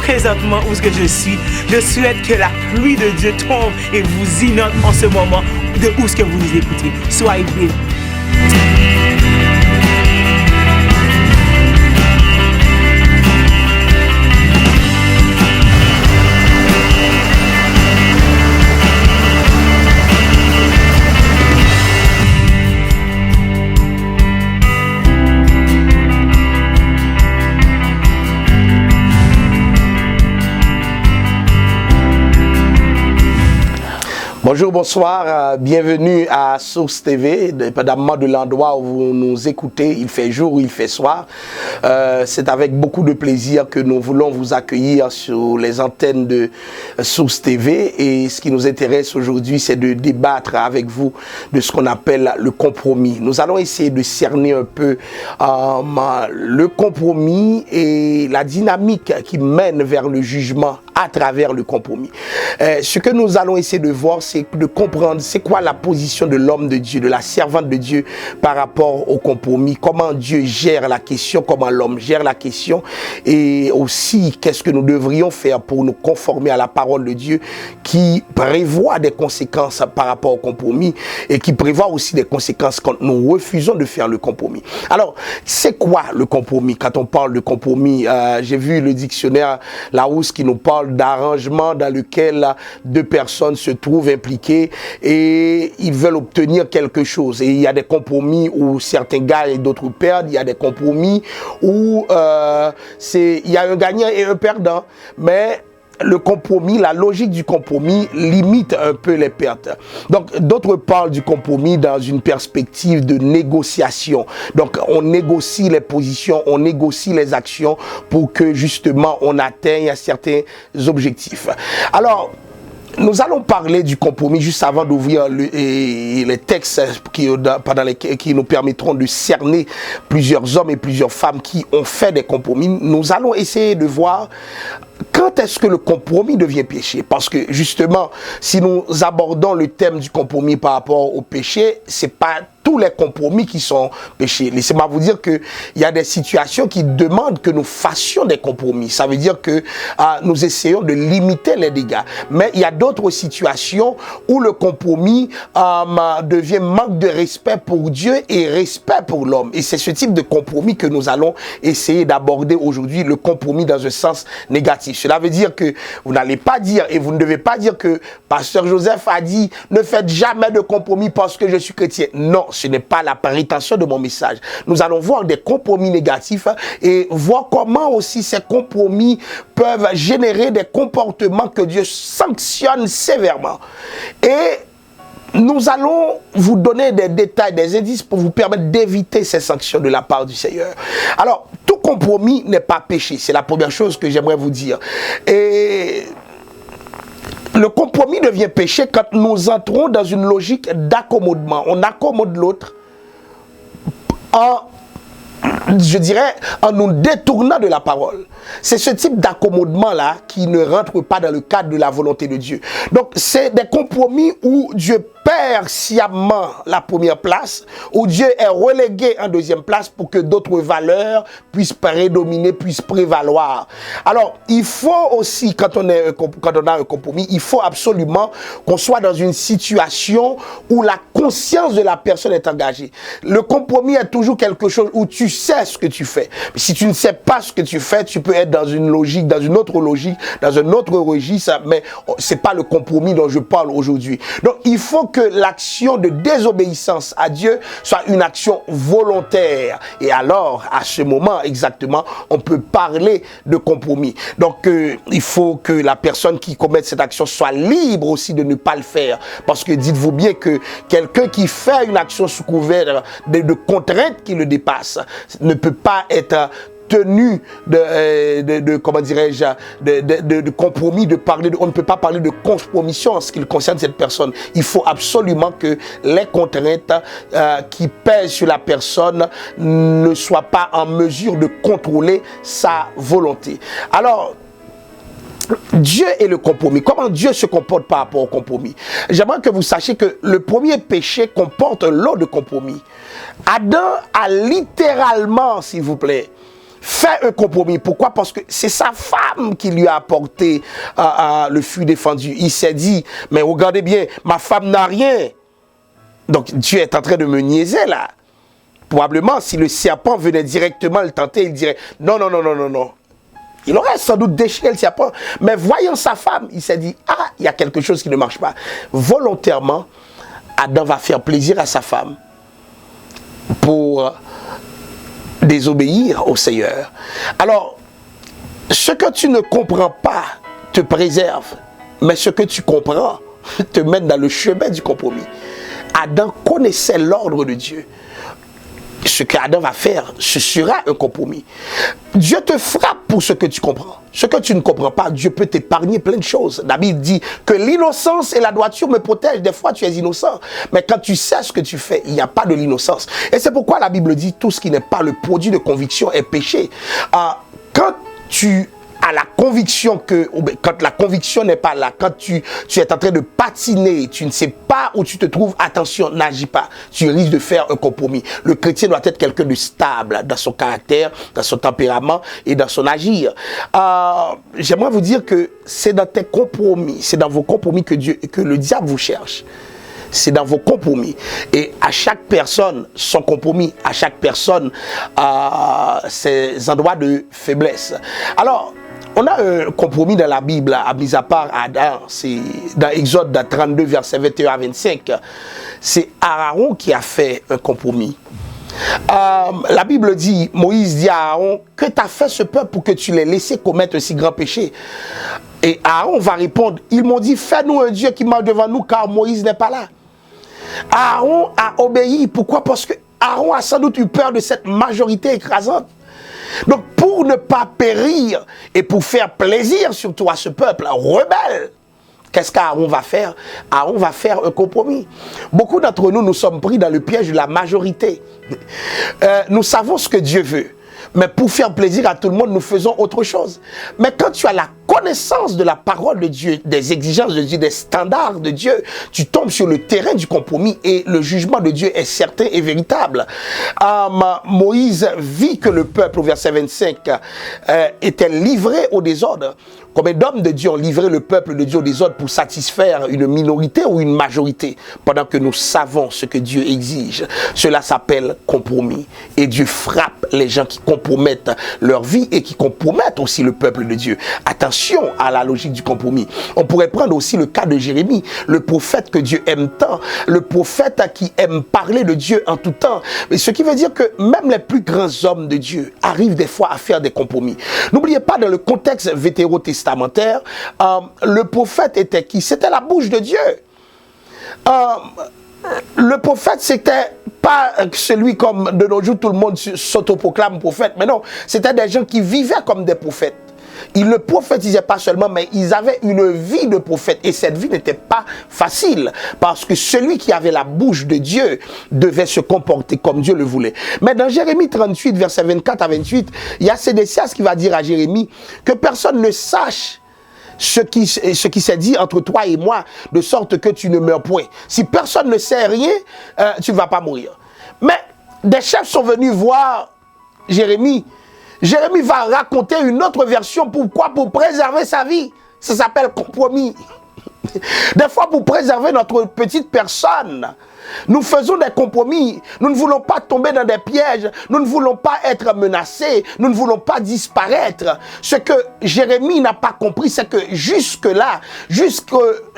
présentement où ce que je suis, je souhaite que la pluie de Dieu tombe et vous inonde en ce moment de où ce que vous nous écoutez. Soyez bénis. Bonjour, bonsoir, bienvenue à Source TV, dépendamment de l'endroit où vous nous écoutez, il fait jour ou il fait soir. C'est avec beaucoup de plaisir que nous voulons vous accueillir sur les antennes de Source TV et ce qui nous intéresse aujourd'hui, c'est de débattre avec vous de ce qu'on appelle le compromis. Nous allons essayer de cerner un peu le compromis et la dynamique qui mène vers le jugement à travers le compromis. Ce que nous allons essayer de voir, c'est de comprendre c'est quoi la position de l'homme de Dieu, de la servante de Dieu par rapport au compromis, comment Dieu gère la question, comment l'homme gère la question et aussi qu'est-ce que nous devrions faire pour nous conformer à la parole de Dieu qui prévoit des conséquences par rapport au compromis et qui prévoit aussi des conséquences quand nous refusons de faire le compromis. Alors, c'est quoi le compromis? Quand on parle de compromis, j'ai vu le dictionnaire Larousse qui nous parle d'arrangement dans lequel deux personnes se trouvent impliquées et ils veulent obtenir quelque chose. Et il y a des compromis où certains gagnent et d'autres perdent. Il y a des compromis où il y a un gagnant et un perdant. Mais le compromis, la logique du compromis limite un peu les pertes. Donc, d'autres parlent du compromis dans une perspective de négociation. Donc, on négocie les positions, on négocie les actions pour que justement on atteigne certains objectifs. Alors, nous allons parler du compromis juste avant d'ouvrir les textes qui nous permettront de cerner plusieurs hommes et plusieurs femmes qui ont fait des compromis. Nous allons essayer de voir quand est-ce que le compromis devient péché. Parce que justement, si nous abordons le thème du compromis par rapport au péché, c'est pas tous les compromis qui sont péchés. Laissez-moi vous dire qu'il y a des situations qui demandent que nous fassions des compromis. Ça veut dire que nous essayons de limiter les dégâts. Mais il y a d'autres situations où le compromis devient manque de respect pour Dieu et respect pour l'homme. Et c'est ce type de compromis que nous allons essayer d'aborder aujourd'hui, le compromis dans un sens négatif. Cela veut dire que vous n'allez pas dire et vous ne devez pas dire que Pasteur Joseph a dit ne faites jamais de compromis parce que je suis chrétien. Non, ce n'est pas la prétention de mon message. Nous allons voir des compromis négatifs et voir comment aussi ces compromis peuvent générer des comportements que Dieu sanctionne sévèrement. Et nous allons vous donner des détails, des indices pour vous permettre d'éviter ces sanctions de la part du Seigneur. Alors, tout compromis n'est pas péché. C'est la première chose que j'aimerais vous dire. Et le compromis devient péché quand nous entrons dans une logique d'accommodement. On accommode l'autre en nous détournant de la parole. C'est ce type d'accommodement-là qui ne rentre pas dans le cadre de la volonté de Dieu. Donc, c'est des compromis où Dieu perd sciemment la première place, où Dieu est relégué en deuxième place pour que d'autres valeurs puissent prédominer, puissent prévaloir. Alors, il faut aussi, quand on a un compromis, il faut absolument qu'on soit dans une situation où la conscience de la personne est engagée. Le compromis est toujours quelque chose où tu sais ce que tu fais. Mais si tu ne sais pas ce que tu fais, tu peux être dans une logique, dans une autre logique, dans un autre registre, mais c'est pas le compromis dont je parle aujourd'hui. Donc, il faut que l'action de désobéissance à Dieu soit une action volontaire. Et alors, à ce moment exactement, on peut parler de compromis. Donc, il faut que la personne qui commet cette action soit libre aussi de ne pas le faire. Parce que dites-vous bien que quelqu'un qui fait une action sous couvert de contraintes qui le dépassent ne peut pas être tenu comment dirais-je, de compromis, on ne peut pas parler de compromission en ce qui concerne cette personne. Il faut absolument que les contraintes qui pèsent sur la personne ne soient pas en mesure de contrôler sa volonté. Alors, Dieu est le compromis. Comment Dieu se comporte par rapport au compromis? J'aimerais que vous sachiez que le premier péché comporte un lot de compromis. Adam a littéralement, s'il vous plaît, fait un compromis. Pourquoi? Parce que c'est sa femme qui lui a apporté le fruit défendu. Il s'est dit, mais regardez bien, ma femme n'a rien. Donc Dieu est en train de me niaiser là. Probablement, si le serpent venait directement le tenter, il dirait, non, non, non, non, non, non. Il aurait sans doute déchiré le serpent. Mais voyant sa femme, il s'est dit, ah, il y a quelque chose qui ne marche pas. Volontairement, Adam va faire plaisir à sa femme pour désobéir au Seigneur. Alors, ce que tu ne comprends pas te préserve, mais ce que tu comprends te mène dans le chemin du compromis. Adam connaissait l'ordre de Dieu. Ce qu'Adam va faire, ce sera un compromis. Dieu te frappe pour ce que tu comprends. Ce que tu ne comprends pas, Dieu peut t'épargner plein de choses. La Bible dit que l'innocence et la droiture me protègent. Des fois, tu es innocent. Mais quand tu sais ce que tu fais, il n'y a pas de l'innocence. Et c'est pourquoi la Bible dit tout ce qui n'est pas le produit de conviction est péché. Quand tu as la conviction que, quand la conviction n'est pas là, quand tu es en train de patiner, tu ne sais pas où tu te trouves, attention, n'agis pas. Tu risques de faire un compromis. Le chrétien doit être quelqu'un de stable dans son caractère, dans son tempérament et dans son agir. J'aimerais vous dire que c'est dans tes compromis, c'est dans vos compromis que le diable vous cherche. C'est dans vos compromis. Et à chaque personne, son compromis, à chaque personne, ses endroits de faiblesse. Alors, on a un compromis dans la Bible, à mis à part Adam, c'est dans Exode 32, versets 21 à 25. C'est Aaron qui a fait un compromis. La Bible dit, Moïse dit à Aaron, que t'as fait ce peuple pour que tu les laissé commettre un si grand péché? Et Aaron va répondre, ils m'ont dit, fais-nous un Dieu qui marche devant nous, car Moïse n'est pas là. Aaron a obéi. Pourquoi? Parce que Aaron a sans doute eu peur de cette majorité écrasante. Donc pour ne pas périr et pour faire plaisir surtout à ce peuple rebelle, qu'est-ce qu'Aaron va faire? Aaron va faire un compromis. Beaucoup d'entre nous, nous sommes pris dans le piège de la majorité. Nous savons ce que Dieu veut. Mais pour faire plaisir à tout le monde, nous faisons autre chose. Mais quand tu as la connaissance de la parole de Dieu, des exigences de Dieu, des standards de Dieu, tu tombes sur le terrain du compromis et le jugement de Dieu est certain et véritable. Moïse vit que le peuple, au verset 25, était livré au désordre. Combien d'hommes de Dieu ont livré le peuple de Dieu au désordre pour satisfaire une minorité ou une majorité, pendant que nous savons ce que Dieu exige? Cela s'appelle compromis. Et Dieu frappe les gens qui compromettent leur vie et qui compromettent aussi le peuple de Dieu. Attention à la logique du compromis. On pourrait prendre aussi le cas de Jérémie, le prophète que Dieu aime tant, le prophète qui aime parler de Dieu en tout temps. Mais ce qui veut dire que même les plus grands hommes de Dieu arrivent des fois à faire des compromis. N'oubliez pas, dans le contexte vétérotestamentaire, le prophète était qui? C'était la bouche de Dieu. Le prophète, c'était pas celui comme de nos jours, tout le monde s'autoproclame prophète, mais non, c'était des gens qui vivaient comme des prophètes. Ils ne prophétisaient pas seulement, mais ils avaient une vie de prophète. Et cette vie n'était pas facile, parce que celui qui avait la bouche de Dieu devait se comporter comme Dieu le voulait. Mais dans Jérémie 38, versets 24 à 28, il y a Sédécias qui va dire à Jérémie que personne ne sache ce qui s'est dit entre toi et moi, de sorte que tu ne meurs point. Si personne ne sait rien, tu ne vas pas mourir. Mais des chefs sont venus voir Jérémie. Jérémie va raconter une autre version. Pourquoi? Pour préserver sa vie. Ça s'appelle compromis. Des fois, pour préserver notre petite personne, nous faisons des compromis. Nous ne voulons pas tomber dans des pièges. Nous ne voulons pas être menacés. Nous ne voulons pas disparaître. Ce que Jérémie n'a pas compris, c'est que jusque-là, jusque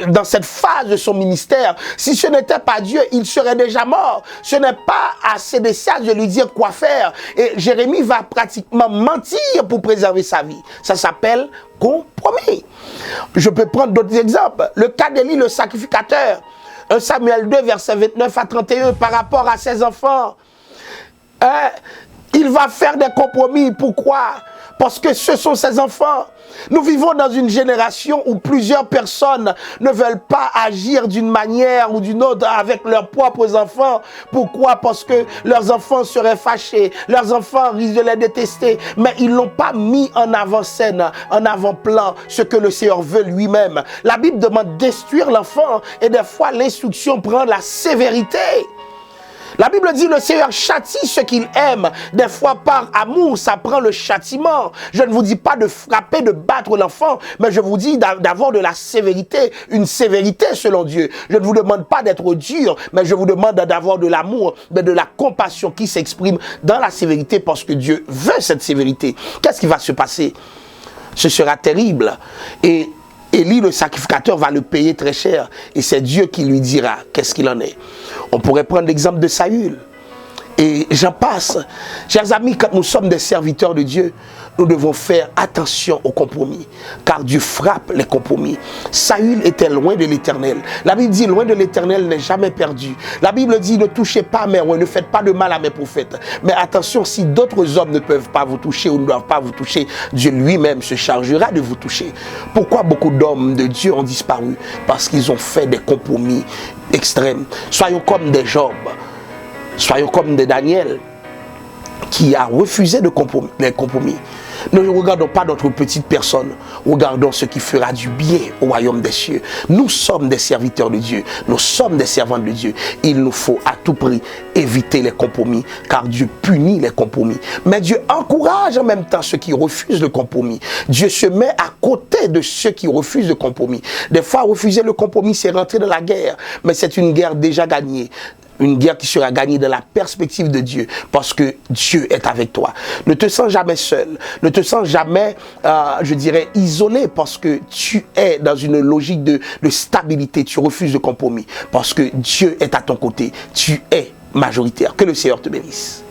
dans cette phase de son ministère, si ce n'était pas Dieu, il serait déjà mort. Ce n'est pas à Sédécias de lui dire quoi faire. Et Jérémie va pratiquement mentir pour préserver sa vie. Ça s'appelle compromis. Je peux prendre d'autres exemples. Le cas d'Élie, le sacrificateur. 1 Samuel 2, verset 29 à 31, par rapport à ses enfants. Il va faire des compromis. Pourquoi? Parce que ce sont ses enfants. Nous vivons dans une génération où plusieurs personnes ne veulent pas agir d'une manière ou d'une autre avec leurs propres enfants. Pourquoi? Parce que leurs enfants seraient fâchés, leurs enfants risquent de les détester, mais ils n'ont pas mis en avant-scène, en avant-plan, ce que le Seigneur veut lui-même. La Bible demande d'instruire l'enfant et des fois l'instruction prend la sévérité. La Bible dit le Seigneur châtie ceux qu'il aime. Des fois par amour, ça prend le châtiment. Je ne vous dis pas de frapper, de battre l'enfant, mais je vous dis d'avoir de la sévérité, une sévérité selon Dieu. Je ne vous demande pas d'être dur, mais je vous demande d'avoir de l'amour, de la compassion qui s'exprime dans la sévérité parce que Dieu veut cette sévérité. Qu'est-ce qui va se passer? Ce sera terrible. Et Élie, le sacrificateur, va le payer très cher. Et c'est Dieu qui lui dira qu'est-ce qu'il en est. On pourrait prendre l'exemple de Saül. Et j'en passe. Chers amis, quand nous sommes des serviteurs de Dieu, nous devons faire attention aux compromis. Car Dieu frappe les compromis. Saül était loin de l'Éternel. La Bible dit, loin de l'Éternel n'est jamais perdu. La Bible dit, ne touchez pas mes rois, ne faites pas de mal à mes prophètes. Mais attention, si d'autres hommes ne peuvent pas vous toucher ou ne doivent pas vous toucher, Dieu lui-même se chargera de vous toucher. Pourquoi beaucoup d'hommes de Dieu ont disparu? Parce qu'ils ont fait des compromis extrêmes. Soyons comme des Job. Soyons comme des Daniel qui a refusé les compromis. Ne regardons pas notre petite personne, regardons ce qui fera du bien au royaume des cieux. Nous sommes des serviteurs de Dieu, nous sommes des servants de Dieu. Il nous faut à tout prix éviter les compromis, car Dieu punit les compromis. Mais Dieu encourage en même temps ceux qui refusent le compromis. Dieu se met à côté de ceux qui refusent le compromis. Des fois, refuser le compromis, c'est rentrer dans la guerre, mais c'est une guerre déjà gagnée. Une guerre qui sera gagnée dans la perspective de Dieu, parce que Dieu est avec toi. Ne te sens jamais seul, ne te sens jamais, je dirais, isolé, parce que tu es dans une logique de stabilité, tu refuses le compromis, parce que Dieu est à ton côté, tu es majoritaire. Que le Seigneur te bénisse.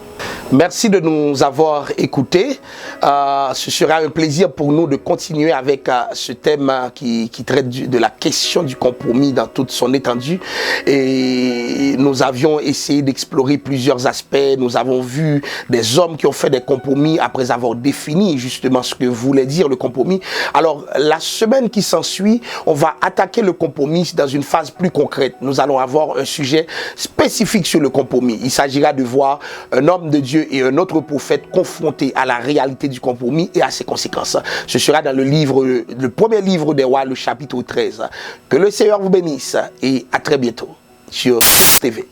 Merci de nous avoir écoutés. Ce sera un plaisir pour nous de continuer avec ce thème qui traite de la question du compromis dans toute son étendue. Et nous avions essayé d'explorer plusieurs aspects. Nous avons vu des hommes qui ont fait des compromis après avoir défini justement ce que voulait dire le compromis. Alors, la semaine qui s'ensuit, on va attaquer le compromis dans une phase plus concrète. Nous allons avoir un sujet spécifique sur le compromis. Il s'agira de voir un homme de Dieu et un autre prophète confrontés à la réalité du compromis et à ses conséquences. Ce sera dans le premier livre des rois, le chapitre 13. Que le Seigneur vous bénisse et à très bientôt sur TV.